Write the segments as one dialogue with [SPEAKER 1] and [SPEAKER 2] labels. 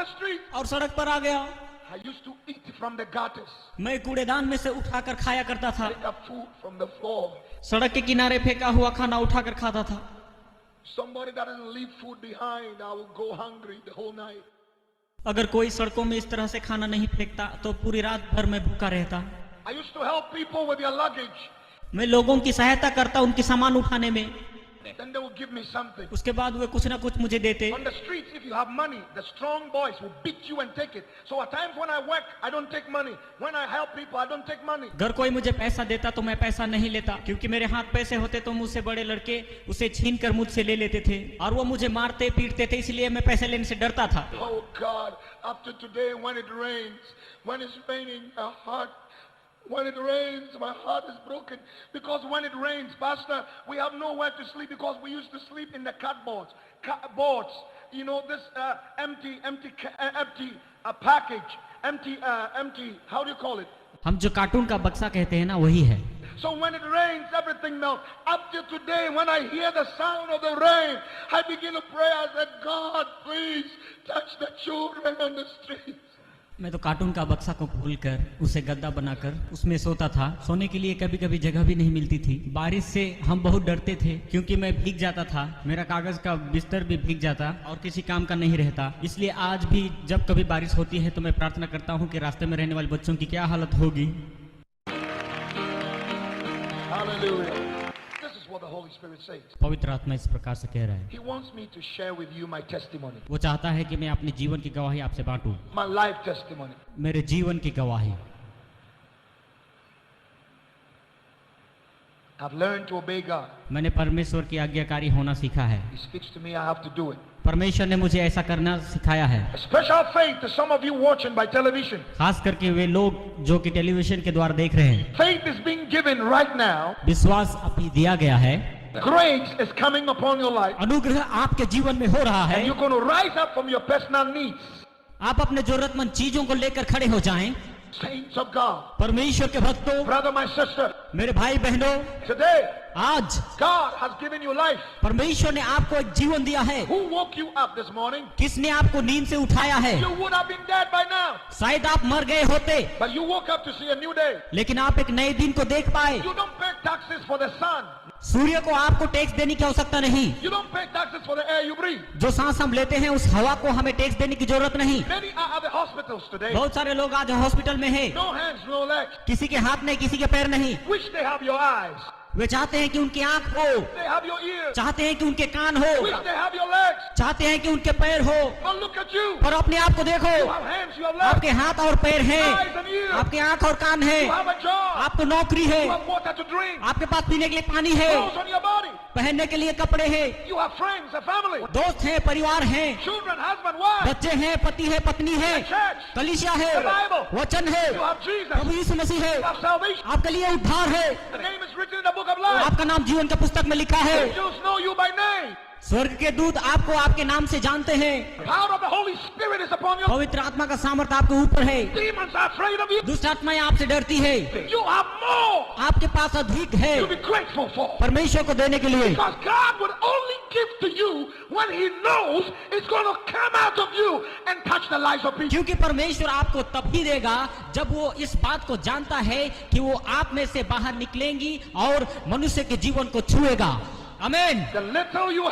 [SPEAKER 1] the street.
[SPEAKER 2] और सड़क पर आ गया।
[SPEAKER 1] I used to eat from the gutters.
[SPEAKER 2] मैं कूड़ेदान में से उठाकर खाया करता था।
[SPEAKER 1] Pick up food from the floor.
[SPEAKER 2] सड़क के किनारे फेंका हुआ खाना उठाकर खाता था।
[SPEAKER 1] Somebody that doesn't leave food behind, I will go hungry the whole night.
[SPEAKER 2] अगर कोई सड़कों में इस तरह से खाना नहीं फेंकता तो पूरी रात भर मैं भूखा रहता।
[SPEAKER 1] I used to help people with their luggage.
[SPEAKER 2] मैं लोगों की सहायता करता उनके सामान उठाने में।
[SPEAKER 1] Then they will give me something.
[SPEAKER 2] उसके बाद वे कुछ ना कुछ मुझे देते।
[SPEAKER 1] On the streets, if you have money, the strong boys will beat you and take it. So at times when I work, I don't take money. When I help people, I don't take money.
[SPEAKER 2] अगर कोई मुझे पैसा देता तो मैं पैसा नहीं लेता, क्योंकि मेरे हाथ पैसे होते तो मुझसे बड़े लड़के उसे छीन कर मुझसे ले लेते थे और वो मुझे मारते पीटते थे, इसलिए मैं पैसे लेने से डरता था।
[SPEAKER 1] Oh God, up to today when it rains, when it's raining, when it rains, my heart is broken. Because when it rains, Pastor, we have nowhere to sleep because we used to sleep in the cardboards. You know, this empty package, empty, how do you call it?
[SPEAKER 2] हम जो cartoon का बक्सा कहते हैं ना, वही है।
[SPEAKER 1] So when it rains, everything melts. Up to today, when I hear the sound of the rain, I begin to pray. I said, God, please touch the children on the streets.
[SPEAKER 2] मैं तो cartoon का बक्सा को खोलकर उसे गद्दा बनाकर उसमें सोता था। सोने के लिए कभी कभी जगह भी नहीं मिलती थी। बारिश से हम बहुत डरते थे क्योंकि मैं भीग जाता था, मेरा कागज का बिस्तर भी भीग जाता और किसी काम का नहीं रहता। इसलिए आज भी जब कभी बारिश होती है तो मैं प्रार्थना करता हूँ कि रास्ते में रहने वाले बच्चों की क्या हालत होगी।
[SPEAKER 1] Hallelujah. This is what the Holy Spirit says.
[SPEAKER 2] पवित्र आत्मा इस प्रकार से कह रहा है।
[SPEAKER 1] He wants me to share with you my testimony.
[SPEAKER 2] वो चाहता है कि मैं अपने जीवन की गवाही आपसे बांटूं।
[SPEAKER 1] My life testimony.
[SPEAKER 2] मेरे जीवन की गवाही।
[SPEAKER 1] I've learned to obey God.
[SPEAKER 2] मैंने परमेश्वर की आज्ञाकारी होना सीखा है।
[SPEAKER 1] He speaks to me, I have to do it.
[SPEAKER 2] परमेश्वर ने मुझे ऐसा करना सिखाया है।
[SPEAKER 1] A special faith to some of you watching by television.
[SPEAKER 2] खास करके वे लोग जो कि टेलीविजन के द्वारा देख रहे हैं।
[SPEAKER 1] Faith is being given right now.
[SPEAKER 2] विश्वास अभी दिया गया है।
[SPEAKER 1] Grace is coming upon your life.
[SPEAKER 2] अनुग्रह आपके जीवन में हो रहा है।
[SPEAKER 1] And you're going to rise up from your personal needs.
[SPEAKER 2] आप अपने जरूरतमंद चीजों को लेकर खड़े हो जाएं।
[SPEAKER 1] Saints of God.
[SPEAKER 2] परमेश्वर के भक्तों,
[SPEAKER 1] Brother, my sister.
[SPEAKER 2] मेरे भाई बहनों,
[SPEAKER 1] Today,
[SPEAKER 2] आज
[SPEAKER 1] God has given you life.
[SPEAKER 2] परमेश्वर ने आपको एक जीवन दिया है।
[SPEAKER 1] Who woke you up this morning?
[SPEAKER 2] किसने आपको नींद से उठाया है?
[SPEAKER 1] You would have been dead by now.
[SPEAKER 2] शायद आप मर गए होते,
[SPEAKER 1] But you woke up to see a new day.
[SPEAKER 2] लेकिन आप एक नए दिन को देख पाए।
[SPEAKER 1] You don't pay taxes for the sun.
[SPEAKER 2] सूर्य को आपको टैक्स देने की आवश्यकता नहीं।
[SPEAKER 1] You don't pay taxes for the air you breathe.
[SPEAKER 2] जो सांस हम लेते हैं उस हवा को हमें टैक्स देने की जरूरत नहीं।
[SPEAKER 1] Many are at the hospitals today.
[SPEAKER 2] बहुत सारे लोग आज हॉस्पिटल में हैं।
[SPEAKER 1] No hands, no legs.
[SPEAKER 2] किसी के हाथ नहीं, किसी के पैर नहीं।
[SPEAKER 1] Wish they have your eyes.
[SPEAKER 2] वे चाहते हैं कि उनकी आंख हो,
[SPEAKER 1] They have your ears.
[SPEAKER 2] चाहते हैं कि उनके कान हो,
[SPEAKER 1] Wish they have your legs.
[SPEAKER 2] चाहते हैं कि उनके पैर हो।
[SPEAKER 1] But look at you.
[SPEAKER 2] पर अपने आप को देखो,
[SPEAKER 1] You have hands, you have legs.
[SPEAKER 2] आपके हाथ और पैर हैं,
[SPEAKER 1] Eyes and ears.
[SPEAKER 2] आपके आंख और कान है,
[SPEAKER 1] You have a job.
[SPEAKER 2] आपको नौकरी है,
[SPEAKER 1] You have water to drink.
[SPEAKER 2] आपके पास पीने के लिए पानी है,
[SPEAKER 1] Clothes on your body.
[SPEAKER 2] पहनने के लिए कपड़े हैं,
[SPEAKER 1] You have friends, a family.
[SPEAKER 2] दोस्त हैं, परिवार हैं,
[SPEAKER 1] Children, husband, wife.
[SPEAKER 2] बच्चे हैं, पति है, पत्नी है,
[SPEAKER 1] A church.
[SPEAKER 2] कलीसिया है,
[SPEAKER 1] The Bible.
[SPEAKER 2] वचन है,
[SPEAKER 1] You have Jesus.
[SPEAKER 2] प्रभु यीशु मसीह है,
[SPEAKER 1] You have salvation.
[SPEAKER 2] आपके लिए उद्धार है,
[SPEAKER 1] The name is written in the book of life.
[SPEAKER 2] आपका नाम जीवन के पुस्तक में लिखा है।
[SPEAKER 1] Angels know you by name.
[SPEAKER 2] स्वर्ग के दूत आपको आपके नाम से जानते हैं।
[SPEAKER 1] Power of the Holy Spirit is upon you.
[SPEAKER 2] पवित्र आत्मा का सामर्थ्य आपके ऊपर है।
[SPEAKER 1] Demons are afraid of you.
[SPEAKER 2] दुष्ट आत्माएं आपसे डरती है।
[SPEAKER 1] You have more
[SPEAKER 2] आपके पास अधिक है
[SPEAKER 1] to be grateful for.
[SPEAKER 2] परमेश्वर को देने के लिए।
[SPEAKER 1] Because God would only give to you when He knows it's going to come out of you and touch the lives of people.
[SPEAKER 2] क्योंकि परमेश्वर आपको तभी देगा जब वो इस बात को जानता है कि वो आप में से बाहर निकलेंगी और मनुष्य के जीवन को छुएगा। आमीन।
[SPEAKER 1] The little you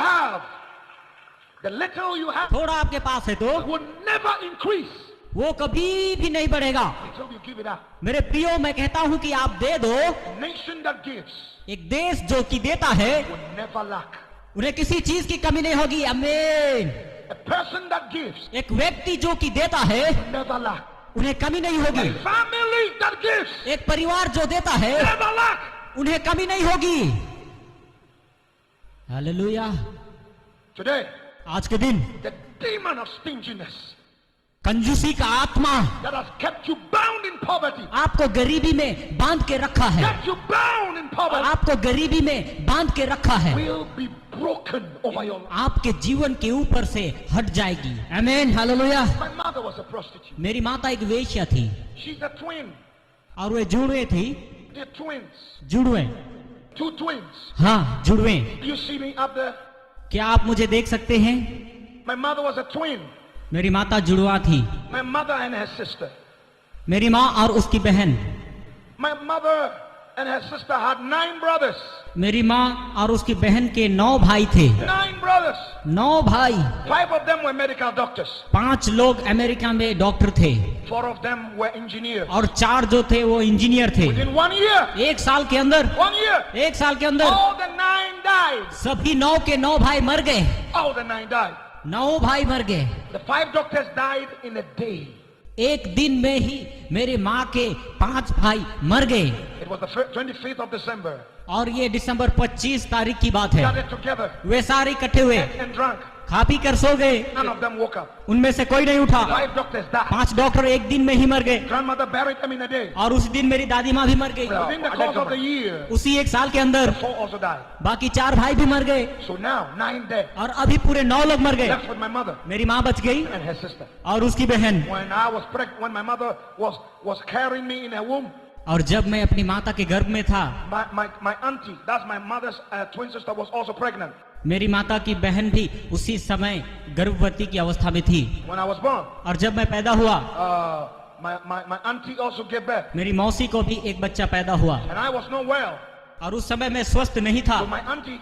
[SPEAKER 1] have
[SPEAKER 2] थोड़ा आपके पास है तो
[SPEAKER 1] would never increase
[SPEAKER 2] वो कभी भी नहीं बढ़ेगा
[SPEAKER 1] until you give it out.
[SPEAKER 2] मेरे प्रियो, मैं कहता हूँ कि आप दे दो।
[SPEAKER 1] A nation that gives
[SPEAKER 2] एक देश जो कि देता है
[SPEAKER 1] will never lack.
[SPEAKER 2] उन्हें किसी चीज की कमी नहीं होगी। आमीन।
[SPEAKER 1] A person that gives
[SPEAKER 2] एक व्यक्ति जो कि देता है
[SPEAKER 1] will never lack.
[SPEAKER 2] उन्हें कमी नहीं होगी।
[SPEAKER 1] A family that gives
[SPEAKER 2] एक परिवार जो देता है
[SPEAKER 1] never lack.
[SPEAKER 2] उन्हें कमी नहीं होगी। हालेलुया।
[SPEAKER 1] Today,
[SPEAKER 2] आज के दिन
[SPEAKER 1] the demon of stinginess
[SPEAKER 2] कंजूसी का आत्मा
[SPEAKER 1] that has kept you bound in poverty,
[SPEAKER 2] आपको गरीबी में बांध के रखा है,
[SPEAKER 1] kept you bound in poverty,
[SPEAKER 2] आपको गरीबी में बांध के रखा है,
[SPEAKER 1] will be broken over your life.
[SPEAKER 2] आपके जीवन के ऊपर से हट जाएगी। आमीन। Hallelujah.
[SPEAKER 1] My mother was a prostitute.
[SPEAKER 2] मेरी माता एक वेश्या थी
[SPEAKER 1] She's a twin.
[SPEAKER 2] और वे जुड़वे थी।
[SPEAKER 1] They're twins.
[SPEAKER 2] जुड़वे?
[SPEAKER 1] 2 twins.
[SPEAKER 2] हाँ, जुड़वे।
[SPEAKER 1] You see me up there?
[SPEAKER 2] क्या आप मुझे देख सकते हैं?
[SPEAKER 1] My mother was a twin.
[SPEAKER 2] मेरी माता जुड़वा थी।
[SPEAKER 1] My mother and her sister.
[SPEAKER 2] मेरी माँ और उसकी बहन।
[SPEAKER 1] My mother and her sister had 9 brothers.
[SPEAKER 2] मेरी माँ और उसकी बहन के 9 भाई थे।
[SPEAKER 1] 9 brothers.
[SPEAKER 2] 9 भाई।
[SPEAKER 1] 5 of them were medical doctors.
[SPEAKER 2] 5 लोग अमेरिका में डॉक्टर थे
[SPEAKER 1] 4 of them were engineers.
[SPEAKER 2] और 4 जो थे वो इंजीनियर थे।
[SPEAKER 1] Within 1 year.
[SPEAKER 2] 1 साल के अंदर।
[SPEAKER 1] 1 year.
[SPEAKER 2] 1 साल के अंदर
[SPEAKER 1] All the 9 died.
[SPEAKER 2] सभी 9 के 9 भाई मर गए।
[SPEAKER 1] All the 9 died.
[SPEAKER 2] 9 भाई मर गए।
[SPEAKER 1] The 5 doctors died in a day.
[SPEAKER 2] एक दिन में ही मेरे माँ के 5 भाई मर गए।
[SPEAKER 1] It was the 25th of December.
[SPEAKER 2] और ये दिसंबर 25 तारीख की बात है।
[SPEAKER 1] Gathered together.
[SPEAKER 2] वे सारे इकट्ठे हुए,
[SPEAKER 1] Ate and drank.
[SPEAKER 2] खा पी कर सो गए।
[SPEAKER 1] None of them woke up.
[SPEAKER 2] उनमें से कोई नहीं उठा।
[SPEAKER 1] 5 doctors died.
[SPEAKER 2] 5 डॉक्टर एक दिन में ही मर गए।
[SPEAKER 1] Grandmother buried them in a day.
[SPEAKER 2] और उस दिन मेरी दादी माँ भी मर गई।
[SPEAKER 1] Within the course of the year,
[SPEAKER 2] उसी 1 साल के अंदर
[SPEAKER 1] 4 also died.
[SPEAKER 2] बाकी 4 भाई भी मर गए।
[SPEAKER 1] So now 9 dead.
[SPEAKER 2] और अभी पूरे 9 लोग मर गए।
[SPEAKER 1] Left with my mother
[SPEAKER 2] मेरी माँ बच गई
[SPEAKER 1] and her sister.
[SPEAKER 2] और उसकी बहन।
[SPEAKER 1] When I was pregnant, when my mother was carrying me in her womb,
[SPEAKER 2] और जब मैं अपनी माता के गर्भ में था,
[SPEAKER 1] my auntie, that's my mother's twin sister, was also pregnant.
[SPEAKER 2] मेरी माता की बहन भी उसी समय गर्भवती की अवस्था में थी।
[SPEAKER 1] When I was born,
[SPEAKER 2] और जब मैं पैदा हुआ,
[SPEAKER 1] my auntie also gave birth.
[SPEAKER 2] मेरी मौसी को भी एक बच्चा पैदा हुआ।
[SPEAKER 1] And I was not well.
[SPEAKER 2] और उस समय मैं स्वस्थ नहीं था।
[SPEAKER 1] So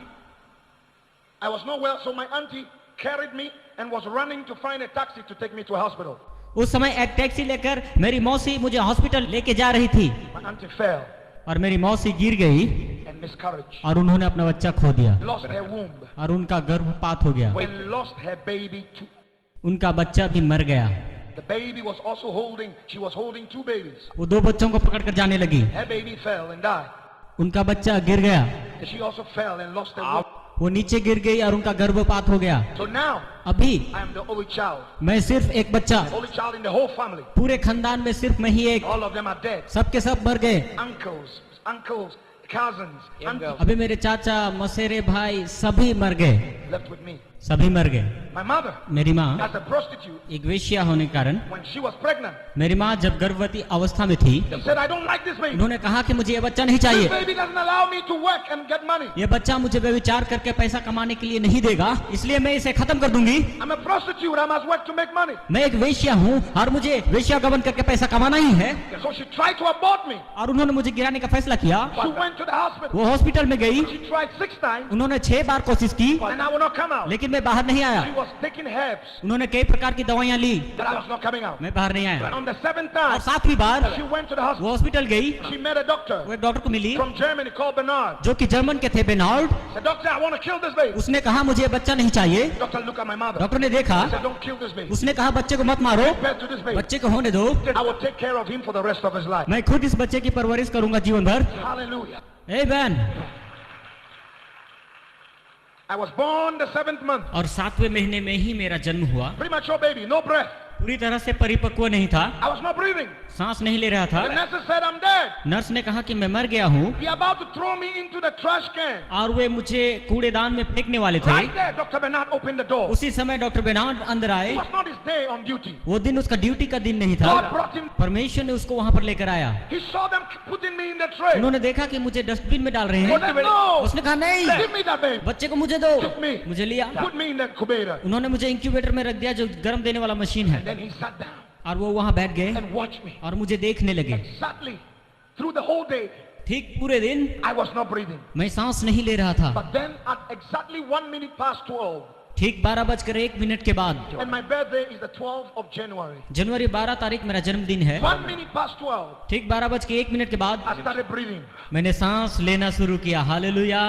[SPEAKER 1] I was not well, so my auntie carried me and was running to find a taxi to take me to a hospital.
[SPEAKER 2] उस समय एक टैक्सी लेकर मेरी मौसी मुझे हॉस्पिटल लेके जा रही थी।
[SPEAKER 1] My auntie fell
[SPEAKER 2] और मेरी मौसी गिर गई
[SPEAKER 1] and miscarriage.
[SPEAKER 2] और उन्होंने अपना बच्चा खो दिया
[SPEAKER 1] Lost her womb
[SPEAKER 2] और उनका गर्भपात हो गया।
[SPEAKER 1] and lost her baby too.
[SPEAKER 2] उनका बच्चा भी मर गया।
[SPEAKER 1] The baby was also she was holding 2 babies.
[SPEAKER 2] वो 2 बच्चों को पकड़ कर जाने लगी।
[SPEAKER 1] Her baby fell and died.
[SPEAKER 2] उनका बच्चा गिर गया,
[SPEAKER 1] She also fell and lost her womb.
[SPEAKER 2] वो नीचे गिर गई और उनका गर्भपात हो गया।
[SPEAKER 1] So now
[SPEAKER 2] अभी
[SPEAKER 1] I am the only child.
[SPEAKER 2] मैं सिर्फ एक बच्चा,
[SPEAKER 1] Only child in the whole family.
[SPEAKER 2] पूरे खानदान में सिर्फ मैं ही एक।
[SPEAKER 1] All of them are dead.
[SPEAKER 2] सबके सब मर गए।
[SPEAKER 1] Uncles, cousins, aunties
[SPEAKER 2] अभी मेरे चाचा, मसेरे भाई सभी मर गए।
[SPEAKER 1] left with me.
[SPEAKER 2] सभी मर गए।
[SPEAKER 1] My mother,
[SPEAKER 2] मेरी माँ
[SPEAKER 1] as a prostitute,
[SPEAKER 2] एक वेश्या होने के कारण,
[SPEAKER 1] when she was pregnant,
[SPEAKER 2] मेरी माँ जब गर्भवती अवस्था में थी,
[SPEAKER 1] she said, I don't like this baby.
[SPEAKER 2] उन्होंने कहा कि मुझे ये बच्चा नहीं
[SPEAKER 1] This
[SPEAKER 2] चाहिए।
[SPEAKER 1] baby doesn't allow me to work and get money.
[SPEAKER 2] ये बच्चा मुझे व्यभिचार करके पैसा कमाने के लिए नहीं देगा, इसलिए मैं इसे खत्म कर दूंगी।
[SPEAKER 1] I'm a prostitute. I must work to make money.
[SPEAKER 2] मैं एक वेश्या हूँ और मुझे वेश्या गबन करके पैसा कमाना ही है।
[SPEAKER 1] So she tried to abort me.
[SPEAKER 2] और उन्होंने मुझे गिराने का फैसला किया।
[SPEAKER 1] She went to the hospital.
[SPEAKER 2] वो हॉस्पिटल में गई।
[SPEAKER 1] She tried 6 times
[SPEAKER 2] उन्होंने 6 बार कोशिश की,
[SPEAKER 1] and I would not come out.
[SPEAKER 2] लेकिन मैं बाहर नहीं आया।
[SPEAKER 1] She was taking herbs,
[SPEAKER 2] उन्होंने कई प्रकार की दवाइयाँ ली,
[SPEAKER 1] but I was not coming out.
[SPEAKER 2] मैं बाहर नहीं आया।
[SPEAKER 1] On the 7th
[SPEAKER 2] और
[SPEAKER 1] time,
[SPEAKER 2] 7वीं बार
[SPEAKER 1] she went to the
[SPEAKER 2] वो
[SPEAKER 1] hospital.
[SPEAKER 2] हॉस्पिटल गई।
[SPEAKER 1] She met a doctor
[SPEAKER 2] वो एक डॉक्टर को मिली
[SPEAKER 1] from Germany called Bernard.
[SPEAKER 2] जो कि जर्मन के थे, Bernard.
[SPEAKER 1] Said, doctor, I want to kill this baby.
[SPEAKER 2] उसने कहा मुझे ये बच्चा नहीं चाहिए।
[SPEAKER 1] Doctor, look at my mother.
[SPEAKER 2] Doctor ने देखा,
[SPEAKER 1] Said, don't kill this baby.
[SPEAKER 2] उसने कहा बच्चे को मत मारो,
[SPEAKER 1] Give birth to this baby.
[SPEAKER 2] बच्चे को होने दो,
[SPEAKER 1] I will take care of him for the rest of his life.
[SPEAKER 2] मैं खुद इस बच्चे की परवरिश करूंगा जीवन भर।
[SPEAKER 1] Hallelujah.
[SPEAKER 2] Amen.
[SPEAKER 1] I was born the 7th month.
[SPEAKER 2] और 7वें महीने में ही मेरा जन्म हुआ।
[SPEAKER 1] Premature baby, no breath.
[SPEAKER 2] पूरी तरह से परिपक्व नहीं था,
[SPEAKER 1] I was not breathing.
[SPEAKER 2] सांस नहीं ले रहा था।
[SPEAKER 1] The nurses said, I'm dead.
[SPEAKER 2] Nurse ने कहा कि मैं मर गया हूँ
[SPEAKER 1] They are about to throw me into the trash can.
[SPEAKER 2] और वे मुझे कूड़ेदान में फेंकने वाले थे।
[SPEAKER 1] Right there, Dr. Bernard opened the door.
[SPEAKER 2] उसी समय डॉक्टर बेनार्ड अंदर आए।
[SPEAKER 1] It was not his day on duty.
[SPEAKER 2] वो दिन उसका ड्यूटी का दिन नहीं था।
[SPEAKER 1] God brought him.
[SPEAKER 2] परमेश्वर ने उसको वहां पर लेकर आया।
[SPEAKER 1] He saw them putting me in the tray.
[SPEAKER 2] उन्होंने देखा कि मुझे डस्टबिन में डाल रहे
[SPEAKER 1] He
[SPEAKER 2] हैं।
[SPEAKER 1] said, no.
[SPEAKER 2] उसने कहा नहीं,
[SPEAKER 1] Give me that baby.
[SPEAKER 2] बच्चे को मुझे दो।
[SPEAKER 1] Took me.
[SPEAKER 2] मुझे लिया,
[SPEAKER 1] Put me in the incubator.
[SPEAKER 2] उन्होंने मुझे इंक्यूबेटर में रख दिया जो गर्म देने वाला मशीन है।
[SPEAKER 1] Then he sat down
[SPEAKER 2] और वो वहां बैठ गए
[SPEAKER 1] and watched me.
[SPEAKER 2] और मुझे देखने लगे।
[SPEAKER 1] Exactly. Through the whole day,
[SPEAKER 2] ठीक पूरे दिन
[SPEAKER 1] I was not breathing.
[SPEAKER 2] मैं सांस नहीं ले रहा था।
[SPEAKER 1] But then at exactly 1 minute past 12,
[SPEAKER 2] ठीक 12:01 के बाद,
[SPEAKER 1] and my birthday is the 12th of January.
[SPEAKER 2] जनवरी 12 तारीख मेरा जन्मदिन है।
[SPEAKER 1] 1 minute past 12,
[SPEAKER 2] ठीक 12:01 के बाद
[SPEAKER 1] I started breathing.
[SPEAKER 2] मैंने सांस लेना शुरू किया। Hallelujah,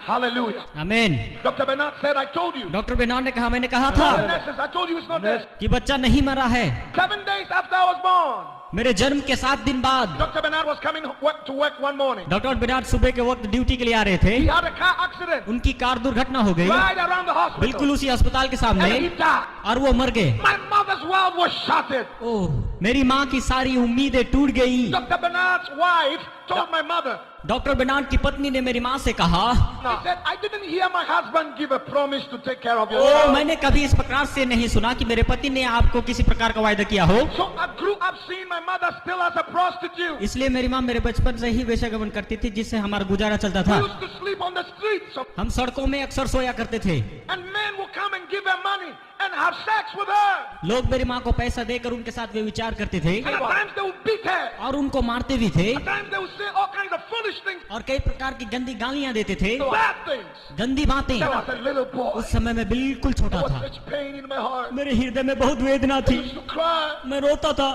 [SPEAKER 1] Hallelujah.
[SPEAKER 2] आमीन।
[SPEAKER 1] Dr. Bernard said, I told you.
[SPEAKER 2] Doctor Bernard ने कहा, मैंने कहा
[SPEAKER 1] The
[SPEAKER 2] था
[SPEAKER 1] nurses, I told you it's not dead.
[SPEAKER 2] कि बच्चा नहीं मरा है।
[SPEAKER 1] 7 days after I was born,
[SPEAKER 2] मेरे जन्म के 7 दिन बाद
[SPEAKER 1] Dr. Bernard was coming to work one morning.
[SPEAKER 2] Doctor Bernard सुबह के वक्त ड्यूटी के लिए आ रहे थे।
[SPEAKER 1] He had a car accident
[SPEAKER 2] उनकी कार दुर्घटना हो गई
[SPEAKER 1] right around the hospital.
[SPEAKER 2] बिल्कुल उसी अस्पताल के
[SPEAKER 1] And he
[SPEAKER 2] सामने,
[SPEAKER 1] died.
[SPEAKER 2] और वो मर गए।
[SPEAKER 1] My mother's world was shattered.
[SPEAKER 2] ओह, मेरी माँ की सारी उम्मीदें टूट गई।
[SPEAKER 1] Dr. Bernard's wife told my mother,
[SPEAKER 2] doctor Bernard की पत्नी ने मेरी माँ से कहा,
[SPEAKER 1] he said, I didn't hear my husband give a promise to take care of your
[SPEAKER 2] O,
[SPEAKER 1] child.
[SPEAKER 2] मैंने कभी इस प्रकार से नहीं सुना कि मेरे पति ने आपको किसी प्रकार का वायदा किया हो।
[SPEAKER 1] So I grew up seeing my mother still as a prostitute.
[SPEAKER 2] इसलिए मेरी माँ मेरे बचपन से ही वेश्यागमन करती थी, जिससे हमारा गुजारा चलता
[SPEAKER 1] We
[SPEAKER 2] था।
[SPEAKER 1] used to sleep on the streets.
[SPEAKER 2] हम सड़कों में अक्सर सोया करते थे
[SPEAKER 1] And men would come and give her money. and have sex with her.
[SPEAKER 2] लोग मेरी माँ को पैसा देकर उनके साथ वे विचार करते थे
[SPEAKER 1] And at times they would beat her.
[SPEAKER 2] और उनको मारते भी थे
[SPEAKER 1] At times they would say all kinds of foolish things,
[SPEAKER 2] और कई प्रकार की गंदी गालियां देते थे,
[SPEAKER 1] bad things.
[SPEAKER 2] गंदी बातें।
[SPEAKER 1] There was a little boy.
[SPEAKER 2] उस समय मैं बिल्कुल
[SPEAKER 1] There
[SPEAKER 2] छोटा
[SPEAKER 1] was
[SPEAKER 2] था,
[SPEAKER 1] such pain in my heart.
[SPEAKER 2] मेरे हृदय में बहुत वेदना
[SPEAKER 1] I
[SPEAKER 2] थी,
[SPEAKER 1] used to cry.
[SPEAKER 2] मैं रोता था।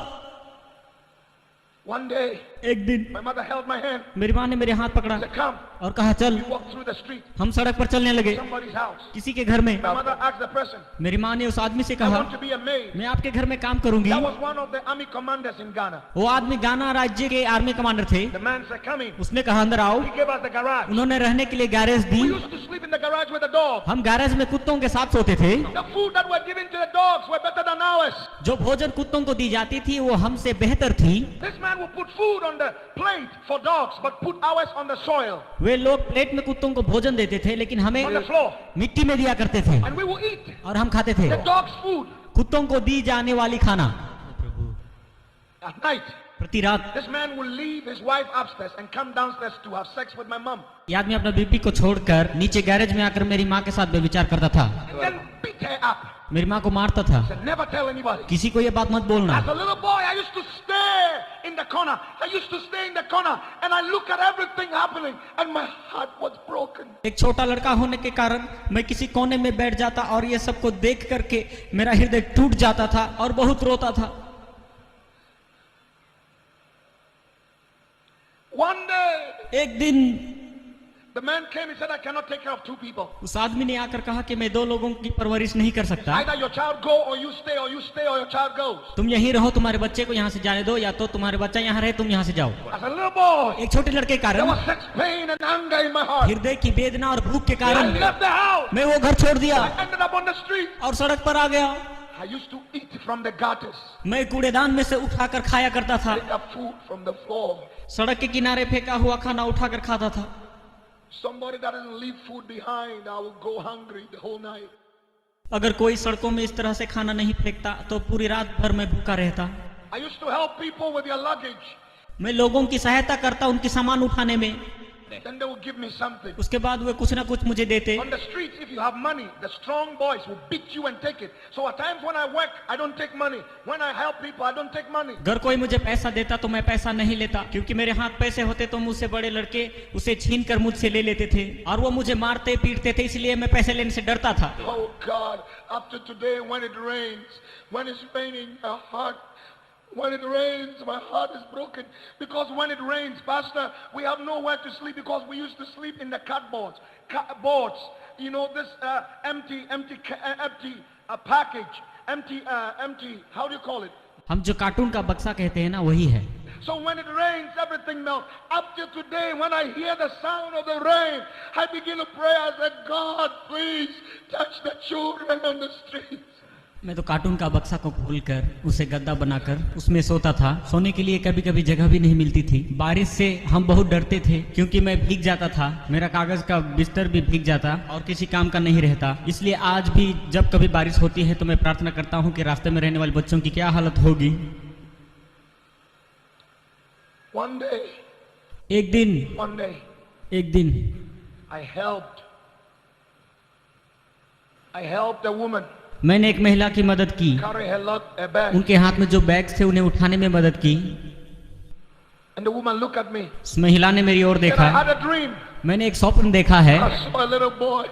[SPEAKER 1] One day,
[SPEAKER 2] एक दिन
[SPEAKER 1] my mother held my hand.
[SPEAKER 2] मेरी माँ ने मेरे हाथ पकड़ा
[SPEAKER 1] Said, "Come,
[SPEAKER 2] और कहा चल।
[SPEAKER 1] we walk through the street,
[SPEAKER 2] हम सड़क पर चलने लगे,
[SPEAKER 1] somebody's house."
[SPEAKER 2] किसी के घर में।
[SPEAKER 1] My mother asked the person,
[SPEAKER 2] मेरी माँ ने उस आदमी से
[SPEAKER 1] "I
[SPEAKER 2] कहा
[SPEAKER 1] want to be a maid."
[SPEAKER 2] मैं आपके घर में काम करूंगी।
[SPEAKER 1] That was one of the army commanders in Ghana.
[SPEAKER 2] वो आदमी गाना राज्य के आर्मी कमांडर थे।
[SPEAKER 1] The man said, "Come in."
[SPEAKER 2] उसने कहा अंदर आओ।
[SPEAKER 1] He gave us the garage.
[SPEAKER 2] उन्होंने रहने के लिए garage the.
[SPEAKER 1] We used to sleep in the garage with the dog.
[SPEAKER 2] हम गैरेज में कुत्तों के साथ सोते थे।
[SPEAKER 1] The food that were given to the dogs were better than ours.
[SPEAKER 2] जो भोजन कुत्तों को दी जाती थी वो हमसे बेहतर थी।
[SPEAKER 1] This man would put food on the plate for dogs, but put ours on the soil,
[SPEAKER 2] वे लोग प्लेट में कुत्तों को भोजन देते थे लेकिन हमें
[SPEAKER 1] on the floor,
[SPEAKER 2] मिट्टी में दिया करते थे
[SPEAKER 1] and we would eat
[SPEAKER 2] और हम खाते थे
[SPEAKER 1] the dog's food
[SPEAKER 2] कुत्तों को दी जाने वाली खाना।
[SPEAKER 1] at night.
[SPEAKER 2] प्रति रात
[SPEAKER 1] This man would leave his wife upstairs and come downstairs to have sex with my mom,
[SPEAKER 2] ये आदमी अपना बीबी को छोड़कर नीचे गैरेज में आकर मेरी माँ के साथ व्यभिचार करता था,
[SPEAKER 1] and then beat her up.
[SPEAKER 2] मेरी माँ को मारता था।
[SPEAKER 1] Said, "Never tell anybody."
[SPEAKER 2] किसी को ये बात मत बोलना।
[SPEAKER 1] As a little boy, I used to stare in the corner. I used to stay in the corner, and I look at everything happening, and my heart was broken.
[SPEAKER 2] एक छोटा लड़का होने के कारण मैं किसी कोने में बैठ जाता और ये सबको देख करके मेरा हृदय टूट जाता था और बहुत रोता था।
[SPEAKER 1] One day,
[SPEAKER 2] एक दिन
[SPEAKER 1] the man came. He said, "I cannot take care of two people.
[SPEAKER 2] उस आदमी ने आकर कहा कि मैं दो लोगों की परवरिश नहीं कर सकता,
[SPEAKER 1] Either your child go, or you stay, or you stay, or your child goes."
[SPEAKER 2] तुम यहीं रहो, तुम्हारे बच्चे को यहाँ से जाने दो, या तो तुम्हारे बच्चा यहाँ रहे, तुम यहाँ से जाओ।
[SPEAKER 1] As a little boy,
[SPEAKER 2] एक छोटे लड़के के
[SPEAKER 1] there
[SPEAKER 2] कारण,
[SPEAKER 1] was such pain and anger in my heart.
[SPEAKER 2] हृदय की वेदना और भूख के
[SPEAKER 1] I
[SPEAKER 2] कारण
[SPEAKER 1] left the house.
[SPEAKER 2] मैं वो घर छोड़ दिया
[SPEAKER 1] I ended up on the street.
[SPEAKER 2] और सड़क पर आ गया।
[SPEAKER 1] I used to eat from the gutters,
[SPEAKER 2] मैं कूड़ेदान में से उठाकर खाया करता था,
[SPEAKER 1] pick up food from the floor.
[SPEAKER 2] सड़क के किनारे फेंका हुआ खाना उठाकर खाता था।
[SPEAKER 1] Somebody that doesn't leave food behind, I will go hungry the whole night.
[SPEAKER 2] अगर कोई सड़कों में इस तरह से खाना नहीं फेंकता तो पूरी रात भर मैं भूखा रहता।
[SPEAKER 1] I used to help people with their luggage.
[SPEAKER 2] मैं लोगों की सहायता करता उनकी सामान उठाने में,
[SPEAKER 1] Then they would give me something.
[SPEAKER 2] उसके बाद वे कुछ ना कुछ मुझे देते।
[SPEAKER 1] On the streets, if you have money, the strong boys will beat you and take it. So at times when I work, I don't take money. When I help people, I don't take money.
[SPEAKER 2] अगर कोई मुझे पैसा देता तो मैं पैसा नहीं लेता, क्योंकि मेरे हाथ पैसे होते तो मुझसे बड़े लड़के उसे छीन कर मुझसे ले लेते थे और वो मुझे मारते पीटते थे, इसलिए मैं पैसे लेने से डरता था।
[SPEAKER 1] Oh God, up to today when it rains, when it's raining, my heart, when it rains, my heart is broken. Because when it rains, Pastor, we have nowhere to sleep because we used to sleep in the cardboards. Boards, you know, this empty package, empty, how do you call it?
[SPEAKER 2] हम जो cartoon का बक्सा कहते हैं ना, वही है।
[SPEAKER 1] So when it rains, everything melts. Up to today, when I hear the sound of the rain, I begin to pray. I said, "God, please touch the children on the streets."
[SPEAKER 2] मैं तो cartoon का बक्सा को खोलकर उसे गद्दा बनाकर उसमें सोता था। सोने के लिए कभी कभी जगह भी नहीं मिलती थी। बारिश से हम बहुत डरते थे क्योंकि मैं भीग जाता था, मेरा कागज का बिस्तर भी भीग जाता और किसी काम का नहीं रहता। इसलिए आज भी जब कभी बारिश होती है तो मैं प्रार्थना करता हूँ कि रास्ते में रहने वाले बच्चों की क्या हालत होगी।
[SPEAKER 1] One day,
[SPEAKER 2] एक दिन
[SPEAKER 1] I helped a woman
[SPEAKER 2] मैंने एक महिला की मदद की,
[SPEAKER 1] carry her bag.
[SPEAKER 2] उनके हाथ में जो बैग थे उन्हें उठाने में मदद की।
[SPEAKER 1] And the woman looked at me.
[SPEAKER 2] उस महिला ने मेरी ओर
[SPEAKER 1] And I
[SPEAKER 2] देखा।
[SPEAKER 1] had a dream.
[SPEAKER 2] मैंने एक स्वप्न देखा है।
[SPEAKER 1] I saw a little boy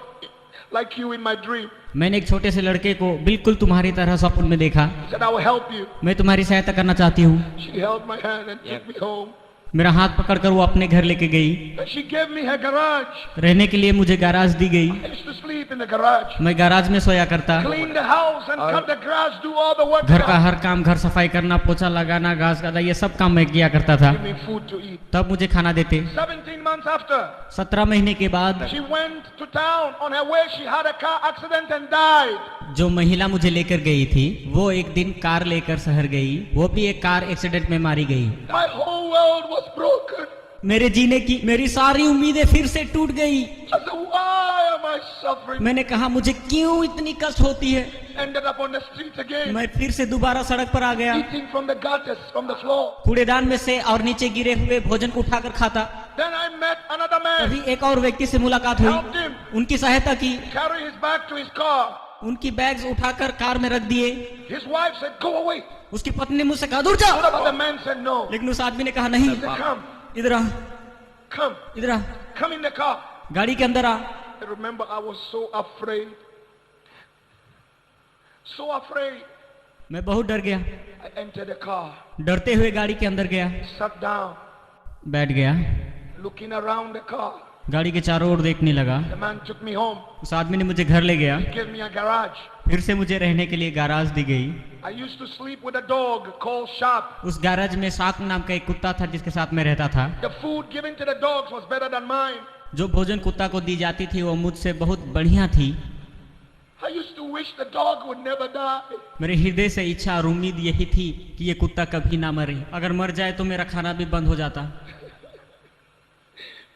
[SPEAKER 1] like you in my dream.
[SPEAKER 2] मैंने एक छोटे से लड़के को बिल्कुल तुम्हारी तरह स्वप्न में देखा।
[SPEAKER 1] He said, "I will help you."
[SPEAKER 2] मैं तुम्हारी सहायता करना चाहती हूँ।
[SPEAKER 1] She held my hand and took me home.
[SPEAKER 2] मेरा हाथ पकड़कर वो अपने घर लेके गई।
[SPEAKER 1] And she gave me her garage.
[SPEAKER 2] रहने के लिए मुझे गैराज दी गई।
[SPEAKER 1] I used to sleep in the garage.
[SPEAKER 2] मैं गैराज में सोया करता।
[SPEAKER 1] Clean the house and cut the grass, do all the work.
[SPEAKER 2] घर का हर काम, घर सफाई करना, पोछा लगाना, घास काटना, ये सब काम मैं किया करता था।
[SPEAKER 1] Give me food to eat.
[SPEAKER 2] तब मुझे खाना देते।
[SPEAKER 1] 17 months after,
[SPEAKER 2] 17 महीने के बाद
[SPEAKER 1] she went to town. On her way, she had a car accident and died.
[SPEAKER 2] जो महिला मुझे लेकर गई थी वो एक दिन कार लेकर शहर गई, वो भी एक कार एक्सीडेंट में मारी गई।
[SPEAKER 1] My whole world was broken.
[SPEAKER 2] मेरे जीने की मेरी सारी उम्मीदें फिर से टूट गई।
[SPEAKER 1] I said, "Why am I suffering?"
[SPEAKER 2] मैंने कहा मुझे क्यों इतनी कष्ट होती है।
[SPEAKER 1] Ended up on the street again,
[SPEAKER 2] मैं फिर से दोबारा सड़क पर आ गया,
[SPEAKER 1] eating from the gutters, from the floor.
[SPEAKER 2] कूड़ेदान में से और नीचे गिरे हुए भोजन को उठाकर खाता।
[SPEAKER 1] Then I met another man.
[SPEAKER 2] अभी एक और व्यक्ति से मुलाकात हुई,
[SPEAKER 1] Helped him
[SPEAKER 2] उनकी सहायता की,
[SPEAKER 1] carry his bag to his car.
[SPEAKER 2] उनकी बैग्स उठाकर कार में रख दिए।
[SPEAKER 1] His wife said, "Go away."
[SPEAKER 2] उसकी पत्नी ने मुझसे कहा दूर जा,
[SPEAKER 1] But the man said, "No."
[SPEAKER 2] लेकिन उस आदमी ने कहा नहीं,
[SPEAKER 1] He said, "Come,
[SPEAKER 2] इधर आ,
[SPEAKER 1] come,
[SPEAKER 2] इधर आ,
[SPEAKER 1] come in the car."
[SPEAKER 2] गाड़ी के अंदर आ।
[SPEAKER 1] I remember I was so afraid. So afraid.
[SPEAKER 2] मैं बहुत डर गया,
[SPEAKER 1] I entered the car,
[SPEAKER 2] डरते हुए गाड़ी के अंदर गया,
[SPEAKER 1] sat down,
[SPEAKER 2] बैठ गया,
[SPEAKER 1] looking around the car.
[SPEAKER 2] गाड़ी के चारों ओर देखने लगा।
[SPEAKER 1] The man took me home,
[SPEAKER 2] उस आदमी ने मुझे घर ले गया,
[SPEAKER 1] gave me a garage.
[SPEAKER 2] फिर से मुझे रहने के लिए गैराज दी गई।
[SPEAKER 1] I used to sleep with a dog called Sharp.
[SPEAKER 2] उस गैराज में शार्क नाम का एक कुत्ता था जिसके साथ मैं रहता था।
[SPEAKER 1] The food given to the dogs was better than mine.
[SPEAKER 2] जो भोजन कुत्ता को दी जाती थी वो मुझसे बहुत बढ़िया थी।
[SPEAKER 1] I used to wish the dog would never die.
[SPEAKER 2] मेरे हृदय से इच्छा और उम्मीद यही थी कि ये कुत्ता कभी ना मरे, अगर मर जाए तो मेरा खाना भी बंद हो जाता।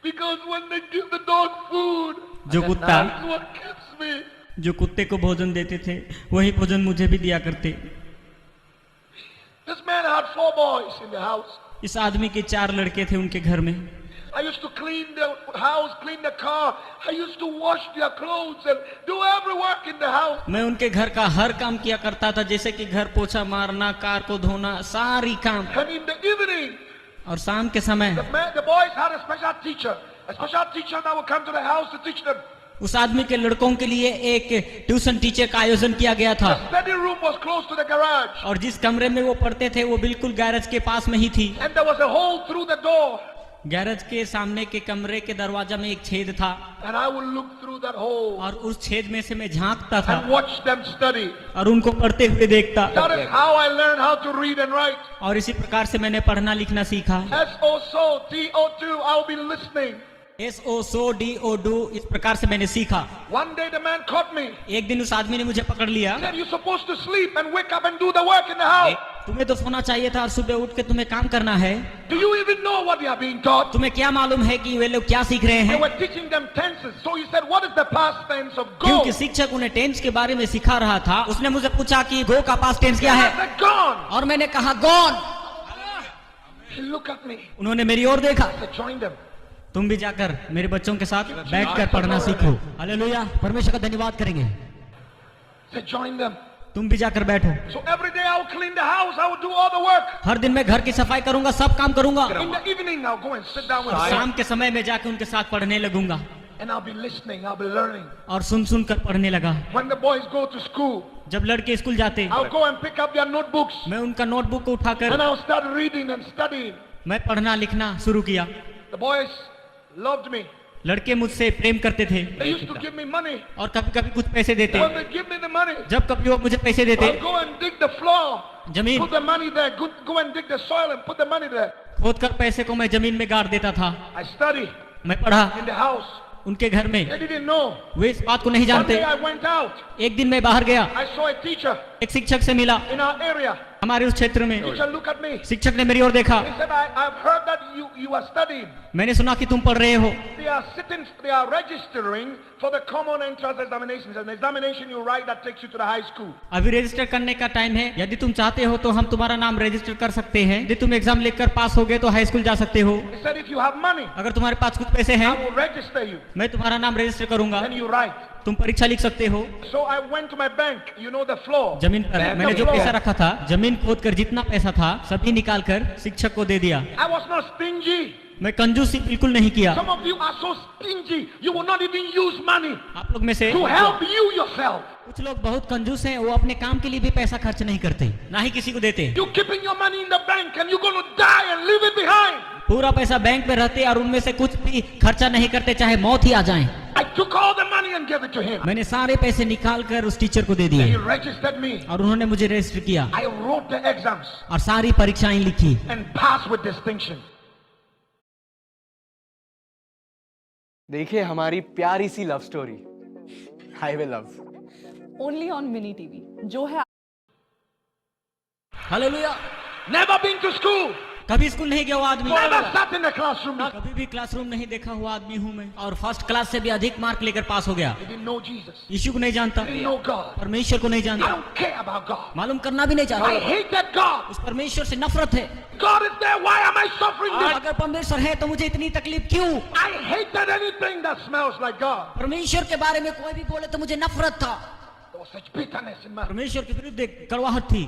[SPEAKER 1] Because when they give the dog food,
[SPEAKER 2] जो कुत्ता
[SPEAKER 1] that's what keeps me.
[SPEAKER 2] जो कुत्ते को भोजन देते थे वही भोजन मुझे भी दिया करते।
[SPEAKER 1] This man had 4 boys in the house.
[SPEAKER 2] इस आदमी के 4 लड़के थे उनके घर में।
[SPEAKER 1] I used to clean the house, clean the car. I used to wash their clothes and do every work in the house.
[SPEAKER 2] मैं उनके घर का हर काम किया करता था, जैसे कि घर पोछा मारना, कार को धोना, सारी काम।
[SPEAKER 1] And in the evening,
[SPEAKER 2] और शाम के समय
[SPEAKER 1] the boys had a special teacher that would come to the house to teach them.
[SPEAKER 2] उस आदमी के लड़कों के लिए एक ट्यूशन टीचर का आयोजन किया गया था।
[SPEAKER 1] The study room was close to the garage.
[SPEAKER 2] और जिस कमरे में वो पढ़ते थे वो बिल्कुल गैरेज के पास में ही थी।
[SPEAKER 1] And there was a hole through the door.
[SPEAKER 2] Garage के सामने के कमरे के दरवाजा में एक छेद था
[SPEAKER 1] And I would look through that hole
[SPEAKER 2] और उस छेद में से मैं झांकता था
[SPEAKER 1] and watch them study.
[SPEAKER 2] और उनको पढ़ते हुए देखता।
[SPEAKER 1] That is how I learned how to read and write.
[SPEAKER 2] और इसी प्रकार से मैंने पढ़ना लिखना सीखा।
[SPEAKER 1] SO-SO-T-O-2, I'll be listening.
[SPEAKER 2] SO-SO-D-O-2 इस प्रकार से मैंने सीखा।
[SPEAKER 1] One day the man caught me.
[SPEAKER 2] एक दिन उस आदमी ने मुझे पकड़ लिया।
[SPEAKER 1] He said, "You're supposed to sleep and wake up and do the work in the house.
[SPEAKER 2] तुम्हें तो सोना चाहिए था और सुबह उठ के तुम्हें काम करना है।
[SPEAKER 1] Do you even know what they are being taught?"
[SPEAKER 2] तुम्हें क्या मालूम है कि वे लोग क्या सीख रहे
[SPEAKER 1] They
[SPEAKER 2] हैं?
[SPEAKER 1] were teaching them tenses. So he said, "What is the past tense of go?"
[SPEAKER 2] क्योंकि शिक्षक उन्हें टेंस के बारे में सिखा रहा था। उसने मुझे पूछा कि गो का पास्ट टेंस क्या
[SPEAKER 1] I
[SPEAKER 2] है,
[SPEAKER 1] said, "Gone."
[SPEAKER 2] और मैंने कहा gone.
[SPEAKER 1] He looked at me.
[SPEAKER 2] उन्होंने मेरी ओर देखा।
[SPEAKER 1] I said, "Join them."
[SPEAKER 2] तुम भी जाकर मेरे बच्चों के साथ बैठकर पढ़ना सीखो। हालेलुया, परमेश्वर का धन्यवाद करेंगे।
[SPEAKER 1] I said, "Join them."
[SPEAKER 2] तुम भी जाकर बैठो।
[SPEAKER 1] So every day I would clean the house. I would do all the work.
[SPEAKER 2] हर दिन मैं घर की सफाई करूंगा, सब काम करूंगा।
[SPEAKER 1] In the evening I'll go and sit down with
[SPEAKER 2] और
[SPEAKER 1] them.
[SPEAKER 2] शाम के समय में जाकर उनके साथ पढ़ने लगूंगा
[SPEAKER 1] And I'll be listening. I'll be learning.
[SPEAKER 2] और सुन सुन कर पढ़ने लगा।
[SPEAKER 1] When the boys go to school,
[SPEAKER 2] जब लड़के स्कूल जाते
[SPEAKER 1] I'll go and pick up their notebooks.
[SPEAKER 2] मैं उनका नोटबुक को उठाकर
[SPEAKER 1] And I'll start reading and studying.
[SPEAKER 2] मैं पढ़ना लिखना शुरू किया।
[SPEAKER 1] The boys loved me.
[SPEAKER 2] लड़के मुझसे प्रेम करते थे
[SPEAKER 1] They used to give me money.
[SPEAKER 2] और कभी कभी कुछ पैसे देते।
[SPEAKER 1] When they give me the money,
[SPEAKER 2] जब कभी वो मुझे पैसे देते,
[SPEAKER 1] I'll go and dig the floor.
[SPEAKER 2] जमीन
[SPEAKER 1] Put the money there. Go and dig the soil and put the money there.
[SPEAKER 2] खोद कर पैसे को मैं जमीन में गाड़ देता था।
[SPEAKER 1] I study
[SPEAKER 2] मैं पढ़ा
[SPEAKER 1] in the house.
[SPEAKER 2] उनके घर में।
[SPEAKER 1] They didn't know.
[SPEAKER 2] वे इस बात को नहीं
[SPEAKER 1] One
[SPEAKER 2] जानते।
[SPEAKER 1] day I went out.
[SPEAKER 2] एक दिन मैं बाहर गया,
[SPEAKER 1] I saw a teacher
[SPEAKER 2] एक शिक्षक से मिला
[SPEAKER 1] in our area.
[SPEAKER 2] हमारे उस क्षेत्र में।
[SPEAKER 1] Teacher looked at me.
[SPEAKER 2] शिक्षक ने मेरी ओर देखा।
[SPEAKER 1] He said, "I've heard that you are studying."
[SPEAKER 2] मैंने सुना कि तुम पढ़ रहे हो।
[SPEAKER 1] They are registering for the common entrance examination. It's an examination you write that takes you to the high school.
[SPEAKER 2] अभी रजिस्टर करने का टाइम है, यदि तुम चाहते हो तो हम तुम्हारा नाम रजिस्टर कर सकते हैं। यदि तुम एग्जाम लिखकर पास हो गए तो हाई स्कूल जा सकते हो।
[SPEAKER 1] He said, "If you have money,
[SPEAKER 2] अगर तुम्हारे पास कुछ पैसे
[SPEAKER 1] I
[SPEAKER 2] हैं
[SPEAKER 1] will register you.
[SPEAKER 2] मैं तुम्हारा नाम रजिस्टर करूंगा,
[SPEAKER 1] Then you write."
[SPEAKER 2] तुम परीक्षा लिख सकते हो।
[SPEAKER 1] So I went to my bank. You know the floor.
[SPEAKER 2] जमीन पर मैंने जो पैसा रखा था, जमीन खोद कर जितना पैसा था सभी निकाल कर शिक्षक को दे दिया।
[SPEAKER 1] I was not stingy.
[SPEAKER 2] मैं कंजूसी बिल्कुल नहीं किया।
[SPEAKER 1] Some of you are so stingy. You will not even use money
[SPEAKER 2] आप लोग में से
[SPEAKER 1] to help you yourself.
[SPEAKER 2] कुछ लोग बहुत कंजूस हैं, वो अपने काम के लिए भी पैसा खर्च नहीं करते, ना ही किसी को देते।
[SPEAKER 1] You're keeping your money in the bank and you're going to die and leave it behind.
[SPEAKER 2] पूरा पैसा बैंक में रहते और उनमें से कुछ भी खर्चा नहीं करते, चाहे मौत ही आ जाए।
[SPEAKER 1] I took all the money and gave it to him.
[SPEAKER 2] मैंने सारे पैसे निकाल कर उस टीचर को दे
[SPEAKER 1] He
[SPEAKER 2] दिए
[SPEAKER 1] registered me.
[SPEAKER 2] और उन्होंने मुझे रजिस्टर किया
[SPEAKER 1] I wrote the exams
[SPEAKER 2] और सारी परीक्षाएं लिखी
[SPEAKER 1] and passed with distinction.
[SPEAKER 3] देखिए हमारी प्यारी सी love story highway love
[SPEAKER 4] only on mini TV जो है।
[SPEAKER 2] Hallelujah.
[SPEAKER 1] Never been to school.
[SPEAKER 2] कभी स्कूल नहीं गया वो आदमी,
[SPEAKER 1] Never sat in the classroom.
[SPEAKER 2] कभी भी क्लासरूम नहीं देखा हुआ आदमी हूँ मैं, और फर्स्ट क्लास से भी अधिक मार्क लेकर पास हो गया।
[SPEAKER 1] He didn't know Jesus.
[SPEAKER 2] यीशु को नहीं जानता,
[SPEAKER 1] He didn't know God.
[SPEAKER 2] परमेश्वर को नहीं
[SPEAKER 1] I
[SPEAKER 2] जानता,
[SPEAKER 1] don't care about God.
[SPEAKER 2] मालूम करना भी नहीं
[SPEAKER 1] I
[SPEAKER 2] चाहता।
[SPEAKER 1] hated God.
[SPEAKER 2] उस परमेश्वर से नफरत है।
[SPEAKER 1] God is there. Why am I suffering this?
[SPEAKER 2] अगर परमेश्वर है तो मुझे इतनी तकलीफ क्यों?
[SPEAKER 1] I hated anything that smells like God.
[SPEAKER 2] परमेश्वर के बारे में कोई भी बोले तो मुझे नफरत था।
[SPEAKER 1] There was such bitterness in my.
[SPEAKER 2] परमेश्वर के विरुद्ध एक कड़वाहट थी।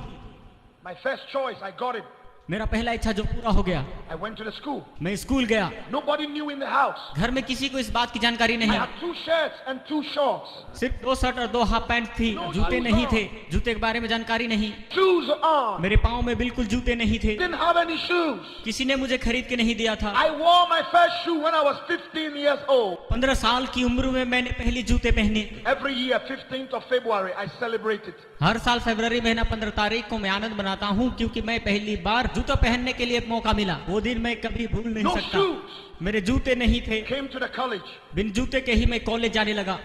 [SPEAKER 1] My first choice, I got it.
[SPEAKER 2] मेरा पहला इच्छा जो पूरा हो गया,
[SPEAKER 1] I went to the school.
[SPEAKER 2] मैं स्कूल गया।
[SPEAKER 1] Nobody knew in the house.
[SPEAKER 2] घर में किसी को इस बात की जानकारी
[SPEAKER 1] I
[SPEAKER 2] नहीं।
[SPEAKER 1] had 2 shirts and 2 shorts.
[SPEAKER 2] सिर्फ 2 शर्ट और 2 हाफ पैंट थी, जूते नहीं थे, जूते के बारे में जानकारी नहीं।
[SPEAKER 1] Shoes on.
[SPEAKER 2] मेरे पाँव में बिल्कुल जूते नहीं थे,
[SPEAKER 1] Didn't have any shoes.
[SPEAKER 2] किसी ने मुझे खरीद के नहीं दिया था।
[SPEAKER 1] I wore my first shoe when I was 15 years old.
[SPEAKER 2] 15 साल की उम्र में मैंने पहली जूते पहने।
[SPEAKER 1] Every year, 15th of February, I celebrate it.
[SPEAKER 2] हर साल फरवरी महीना 15 तारीख को मैं आनंद मनाता हूँ, क्योंकि मैं पहली बार जूता पहनने के लिए मौका मिला। वो दिन मैं कभी भूल नहीं
[SPEAKER 1] No
[SPEAKER 2] सकता।
[SPEAKER 1] shoes.
[SPEAKER 2] मेरे जूते नहीं थे।
[SPEAKER 1] Came to the college.
[SPEAKER 2] बिन जूते के ही मैं कॉलेज जाने लगा।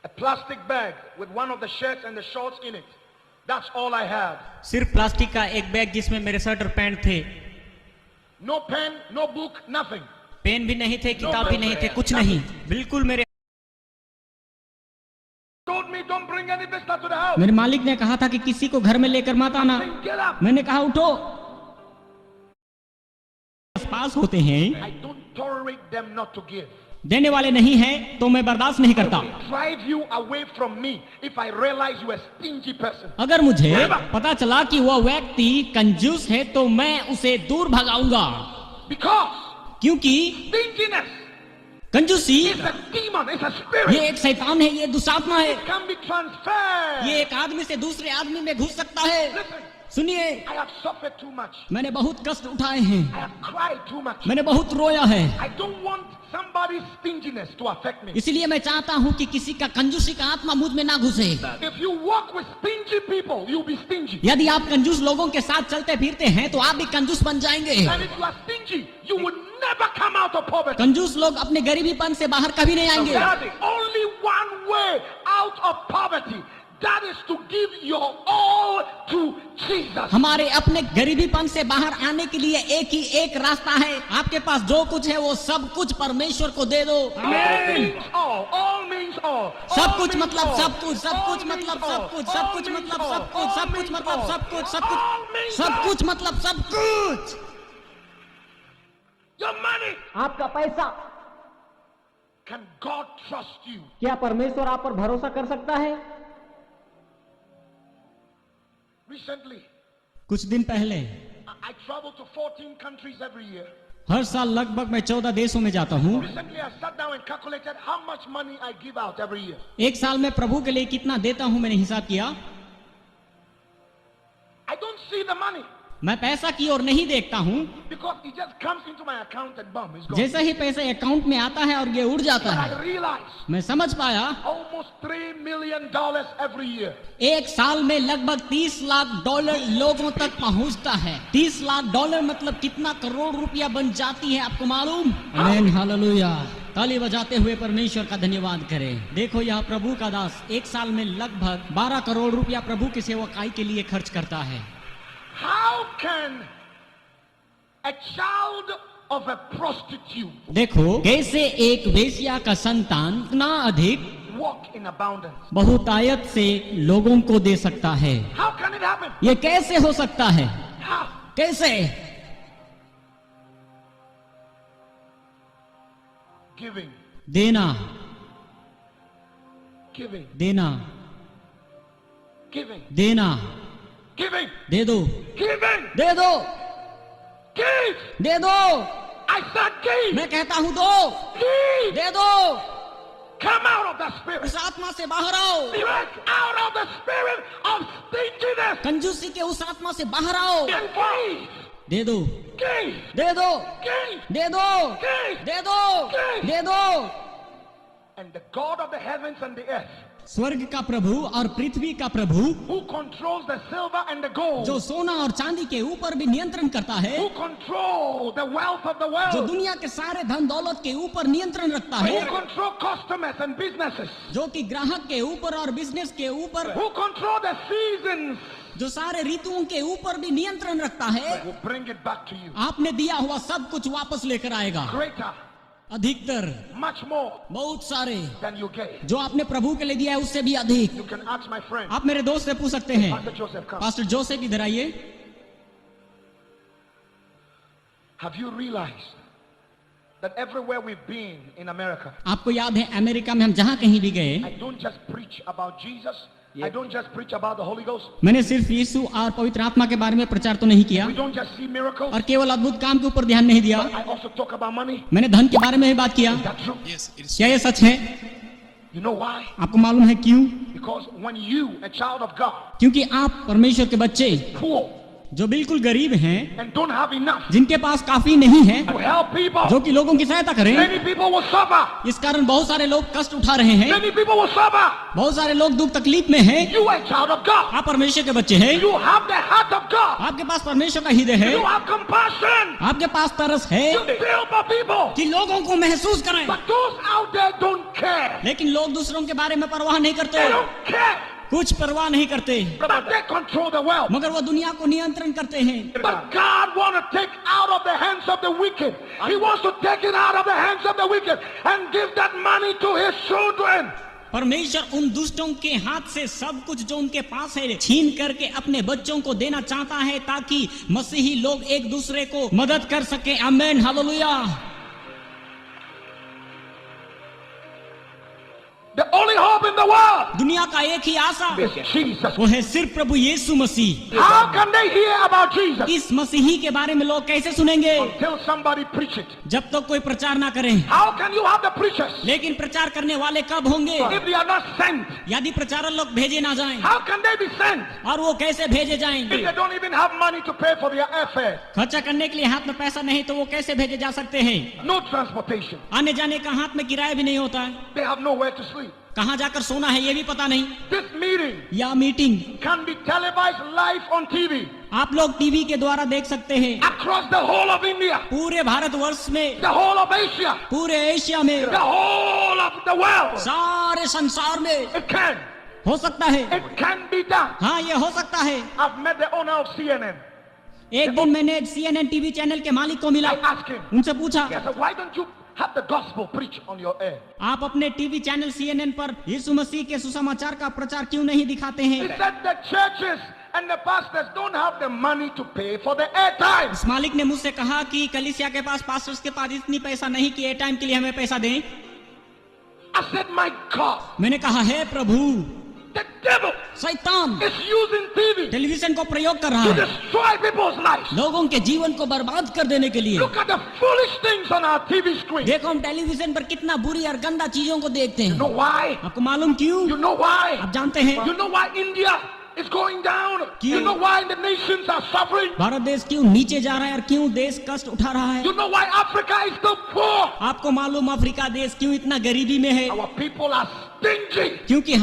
[SPEAKER 1] A plastic bag with one of the shirts and the shorts in it. That's all I had.
[SPEAKER 2] सिर्फ प्लास्टिक का एक बैग जिसमें मेरे शर्ट और पैंट थे।
[SPEAKER 1] No pen, no book, nothing.
[SPEAKER 2] Pen भी नहीं थे, किताब भी नहीं थे, कुछ नहीं। बिल्कुल मेरे
[SPEAKER 1] Told me don't bring any business to the house.
[SPEAKER 2] मेरे मालिक ने कहा था कि किसी को घर में लेकर मत आना।
[SPEAKER 1] Then get up.
[SPEAKER 2] मैंने कहा उठो। पास होते हैं,
[SPEAKER 1] I don't tolerate them not to give.
[SPEAKER 2] देने वाले नहीं हैं तो मैं बर्दाश्त नहीं करता।
[SPEAKER 1] Drive you away from me if I realize you are a stingy person.
[SPEAKER 2] अगर मुझे पता चला कि वह व्यक्ति कंजूस है तो मैं उसे दूर भगाऊंगा,
[SPEAKER 1] Because
[SPEAKER 2] क्योंकि
[SPEAKER 1] stinginess
[SPEAKER 2] कंजूसी
[SPEAKER 1] is a demon, it's a spirit.
[SPEAKER 2] ये एक शैतान है, ये दुष्टात्मा है।
[SPEAKER 1] It can be transferred.
[SPEAKER 2] ये एक आदमी से दूसरे आदमी में घुस सकता है।
[SPEAKER 1] Listen,
[SPEAKER 2] सुनिए,
[SPEAKER 1] I have suffered too much.
[SPEAKER 2] मैंने बहुत कष्ट उठाए हैं,
[SPEAKER 1] I have cried too much.
[SPEAKER 2] मैंने बहुत रोया है।
[SPEAKER 1] I don't want somebody's stinginess to affect me.
[SPEAKER 2] इसलिए मैं चाहता हूँ कि किसी का कंजूसी का आत्मा मुझ में ना घुसे।
[SPEAKER 1] If you walk with stingy people, you'll be stingy.
[SPEAKER 2] यदि आप कंजूस लोगों के साथ चलते फिरते हैं तो आप भी कंजूस बन जाएंगे।
[SPEAKER 1] And if you are stingy, you will never come out of poverty.
[SPEAKER 2] कंजूस लोग अपने गरीबीपन से बाहर कभी नहीं आएंगे।
[SPEAKER 1] Daddy, only one way out of poverty. That is to give your all to Jesus.
[SPEAKER 2] हमारे अपने गरीबीपन से बाहर आने के लिए एक ही एक रास्ता है। आपके पास जो कुछ है वो सब कुछ परमेश्वर को दे दो।
[SPEAKER 1] All means all. All means all.
[SPEAKER 2] सब कुछ मतलब सब कुछ, सब कुछ मतलब सब कुछ, सब कुछ मतलब सब कुछ, सब कुछ मतलब सब कुछ, सब कुछ, सब कुछ मतलब सब कुछ।
[SPEAKER 1] Your money.
[SPEAKER 2] आपका पैसा,
[SPEAKER 1] Can God trust you?
[SPEAKER 2] क्या परमेश्वर आप पर भरोसा कर सकता है?
[SPEAKER 1] Recently,
[SPEAKER 2] कुछ दिन पहले
[SPEAKER 1] I travel to 14 countries every year.
[SPEAKER 2] हर साल लगभग मैं 14 देशों में जाता हूँ।
[SPEAKER 1] Recently, I sat down and calculated how much money I give out every year.
[SPEAKER 2] एक साल में प्रभु के लिए कितना देता हूँ मैंने हिसाब किया।
[SPEAKER 1] I don't see the money
[SPEAKER 2] मैं पैसा की ओर नहीं देखता हूँ,
[SPEAKER 1] because it just comes into my account and boom, it's gone.
[SPEAKER 2] जैसा ही पैसा अकाउंट में आता है और ये उड़ जाता
[SPEAKER 1] But
[SPEAKER 2] है।
[SPEAKER 1] I realized
[SPEAKER 2] मैं समझ पाया
[SPEAKER 1] almost $3 million every year.
[SPEAKER 2] एक साल में लगभग 30 लाख डॉलर लोगों तक पहुंचता है। 30 लाख डॉलर मतलब कितना करोड़ रुपया बन जाती है, आपको मालूम? आमीन, हालेलुया। ताली बजाते हुए परमेश्वर का धन्यवाद करें। देखो यह प्रभु का दास एक साल में लगभग 12 करोड़ रुपया प्रभु की सेवकाई के लिए खर्च करता है।
[SPEAKER 1] How can a child of a prostitute
[SPEAKER 2] देखो कैसे एक वेश्या का संतान इतना अधिक
[SPEAKER 1] walk in abundance?
[SPEAKER 2] बहुतायत से लोगों को दे सकता है?
[SPEAKER 1] How can it happen?
[SPEAKER 2] ये कैसे हो सकता है?
[SPEAKER 1] How?
[SPEAKER 2] कैसे?
[SPEAKER 1] Giving,
[SPEAKER 2] देना,
[SPEAKER 1] giving,
[SPEAKER 2] देना,
[SPEAKER 1] giving,
[SPEAKER 2] देना,
[SPEAKER 1] giving,
[SPEAKER 2] दे दो,
[SPEAKER 1] giving,
[SPEAKER 2] दे दो,
[SPEAKER 1] give.
[SPEAKER 2] दे दो।
[SPEAKER 1] I said give.
[SPEAKER 2] मैं कहता हूँ दो,
[SPEAKER 1] Give.
[SPEAKER 2] दे दो।
[SPEAKER 1] Come out of the spirit.
[SPEAKER 2] उस आत्मा से बाहर आओ,
[SPEAKER 1] Break out of the spirit of stinginess.
[SPEAKER 2] कंजूसी के उस आत्मा से बाहर आओ।
[SPEAKER 1] And give.
[SPEAKER 2] दे दो,
[SPEAKER 1] Give.
[SPEAKER 2] दे दो,
[SPEAKER 1] Give.
[SPEAKER 2] दे दो,
[SPEAKER 1] Give.
[SPEAKER 2] दे दो, दे दो।
[SPEAKER 1] And the God of the heavens and the earth,
[SPEAKER 2] स्वर्ग का प्रभु और पृथ्वी का प्रभु,
[SPEAKER 1] who controls the silver and the gold,
[SPEAKER 2] जो सोना और चांदी के ऊपर भी नियंत्रण करता है,
[SPEAKER 1] who control the wealth of the
[SPEAKER 2] जो
[SPEAKER 1] world,
[SPEAKER 2] दुनिया के सारे धन दौलत के ऊपर नियंत्रण रखता
[SPEAKER 1] who
[SPEAKER 2] है,
[SPEAKER 1] control customers and businesses,
[SPEAKER 2] जो कि ग्राहक के ऊपर और बिजनेस के ऊपर,
[SPEAKER 1] who control the seasons,
[SPEAKER 2] जो सारे ऋतुओं के ऊपर भी नियंत्रण रखता है,
[SPEAKER 1] will bring it back to you.
[SPEAKER 2] आपने दिया हुआ सब कुछ वापस लेकर आएगा।
[SPEAKER 1] Greater,
[SPEAKER 2] अधिकतर,
[SPEAKER 1] much more
[SPEAKER 2] बहुत सारे,
[SPEAKER 1] than you gave.
[SPEAKER 2] जो आपने प्रभु के लिए दिया है उससे भी अधिक।
[SPEAKER 1] You can ask my friend,
[SPEAKER 2] आप मेरे दोस्त से पूछ सकते हैं।
[SPEAKER 1] Pastor Joseph, come.
[SPEAKER 2] Pastor Joseph इधर आइए।
[SPEAKER 1] Have you realized that everywhere we've been in America,
[SPEAKER 2] आपको याद है अमेरिका में हम जहाँ कहीं भी गए,
[SPEAKER 1] I don't just preach about Jesus. I don't just preach about the Holy Ghost.
[SPEAKER 2] मैंने सिर्फ यीशु और पवित्र आत्मा के बारे में प्रचार तो नहीं किया
[SPEAKER 1] We don't just see miracles.
[SPEAKER 2] और केवल अद्भुत काम के ऊपर ध्यान नहीं दिया,
[SPEAKER 1] I also talk about money.
[SPEAKER 2] मैंने धन के बारे में भी बात किया।
[SPEAKER 1] Is that true?
[SPEAKER 2] क्या ये सच है?
[SPEAKER 1] You know why?
[SPEAKER 2] आपको मालूम है क्यों?
[SPEAKER 1] Because when you, a child of God,
[SPEAKER 2] क्योंकि आप परमेश्वर के बच्चे
[SPEAKER 1] poor
[SPEAKER 2] जो बिल्कुल गरीब हैं,
[SPEAKER 1] and don't have enough
[SPEAKER 2] जिनके पास काफी नहीं है,
[SPEAKER 1] to help people,
[SPEAKER 2] जो कि लोगों की सहायता करें,
[SPEAKER 1] many people will suffer.
[SPEAKER 2] इस कारण बहुत सारे लोग कष्ट उठा रहे हैं,
[SPEAKER 1] Many people will suffer.
[SPEAKER 2] बहुत सारे लोग दुख तकलीफ में हैं।
[SPEAKER 1] You are a child of God.
[SPEAKER 2] आप परमेश्वर के बच्चे हैं,
[SPEAKER 1] You have the heart of God.
[SPEAKER 2] आपके पास परमेश्वर का हृदय है,
[SPEAKER 1] You have compassion.
[SPEAKER 2] आपके पास तरस है
[SPEAKER 1] You feel for people.
[SPEAKER 2] कि लोगों को महसूस करें,
[SPEAKER 1] But those out there don't care.
[SPEAKER 2] लेकिन लोग दूसरों के बारे में परवाह नहीं करते,
[SPEAKER 1] They don't care.
[SPEAKER 2] कुछ परवाह नहीं करते,
[SPEAKER 1] But they control the world.
[SPEAKER 2] मगर वो दुनिया को नियंत्रण करते हैं।
[SPEAKER 1] But God wants to take out of the hands of the wicked. He wants to take it out of the hands of the wicked and give that money to his children.
[SPEAKER 2] परमेश्वर उन दुष्टों के हाथ से सब कुछ जो उनके पास है छीन करके अपने बच्चों को देना चाहता है, ताकि मसीही लोग एक दूसरे को मदद कर सके। आमीन, hallelujah.
[SPEAKER 1] The only hope in the world
[SPEAKER 2] दुनिया का एक ही आशा
[SPEAKER 1] is Jesus.
[SPEAKER 2] वो है सिर्फ प्रभु यीशु मसीह।
[SPEAKER 1] How can they hear about Jesus
[SPEAKER 2] इस मसीही के बारे में लोग कैसे सुनेंगे
[SPEAKER 1] until somebody preach it?
[SPEAKER 2] जब तक कोई प्रचार ना करे।
[SPEAKER 1] How can you have the preachers
[SPEAKER 2] लेकिन प्रचार करने वाले कब होंगे
[SPEAKER 1] if they are not sent?
[SPEAKER 2] यदि प्रचारक लोग भेजे ना जाएं?
[SPEAKER 1] How can they be sent
[SPEAKER 2] और वो कैसे भेजे
[SPEAKER 1] if
[SPEAKER 2] जाएंगे?
[SPEAKER 1] they don't even have money to pay for their airfare?
[SPEAKER 2] खर्चा करने के लिए हाथ में पैसा नहीं तो वो कैसे भेजे जा सकते हैं?
[SPEAKER 1] No transportation.
[SPEAKER 2] आने जाने का हाथ में किराया भी नहीं होता है,
[SPEAKER 1] They have nowhere to sleep.
[SPEAKER 2] कहाँ जाकर सोना है ये भी पता नहीं।
[SPEAKER 1] This meeting
[SPEAKER 2] या meeting
[SPEAKER 1] can be televised live on TV
[SPEAKER 2] आप लोग टीवी के द्वारा देख सकते हैं,
[SPEAKER 1] across the whole of India,
[SPEAKER 2] पूरे भारतवर्ष में,
[SPEAKER 1] the whole of Asia,
[SPEAKER 2] पूरे एशिया में,
[SPEAKER 1] the whole of the world.
[SPEAKER 2] सारे संसार में
[SPEAKER 1] It can.
[SPEAKER 2] हो सकता है।
[SPEAKER 1] It can be done.
[SPEAKER 2] हाँ, ये हो सकता है।
[SPEAKER 1] I've met the owner of CNN.
[SPEAKER 2] एक दिन मैंने CNN टीवी चैनल के मालिक को मिला,
[SPEAKER 1] I asked him,
[SPEAKER 2] उनसे पूछा,
[SPEAKER 1] I said, why don't you have the gospel preached on your air?
[SPEAKER 2] आप अपने टीवी चैनल CNN पर यीशु मसीह के सुसमाचार का प्रचार क्यों नहीं दिखाते
[SPEAKER 1] He
[SPEAKER 2] हैं?
[SPEAKER 1] said the churches and the pastors don't have the money to pay for the airtime.
[SPEAKER 2] इस मालिक ने मुझसे कहा कि कलीसिया के पास, पास्टर्स के पास इतनी पैसा नहीं कि एयर टाइम के लिए हमें पैसा दें।
[SPEAKER 1] I said, my God,
[SPEAKER 2] मैंने कहा, है प्रभु,
[SPEAKER 1] the devil
[SPEAKER 2] शैतान
[SPEAKER 1] is using TV
[SPEAKER 2] टेलीविजन को प्रयोग कर रहा
[SPEAKER 1] to
[SPEAKER 2] है
[SPEAKER 1] destroy people's lives.
[SPEAKER 2] लोगों के जीवन को बर्बाद कर देने के लिए।
[SPEAKER 1] Look at the foolish things on our TV screen.
[SPEAKER 2] देखो हम टेलीविजन पर कितना बुरी और गंदा चीजों को देखते
[SPEAKER 1] You
[SPEAKER 2] हैं।
[SPEAKER 1] know why?
[SPEAKER 2] आपको मालूम क्यों?
[SPEAKER 1] You know why?
[SPEAKER 2] आप जानते हैं
[SPEAKER 1] You know why India is going down? You know why the nations are suffering?
[SPEAKER 2] Bharat देश क्यों नीचे जा रहा है और क्यों देश कष्ट उठा रहा है?
[SPEAKER 1] You know why Africa is so poor?
[SPEAKER 2] आपको मालूम अफ्रीका देश क्यों इतना गरीबी में है?
[SPEAKER 1] Our people are stingy.
[SPEAKER 2] क्योंकि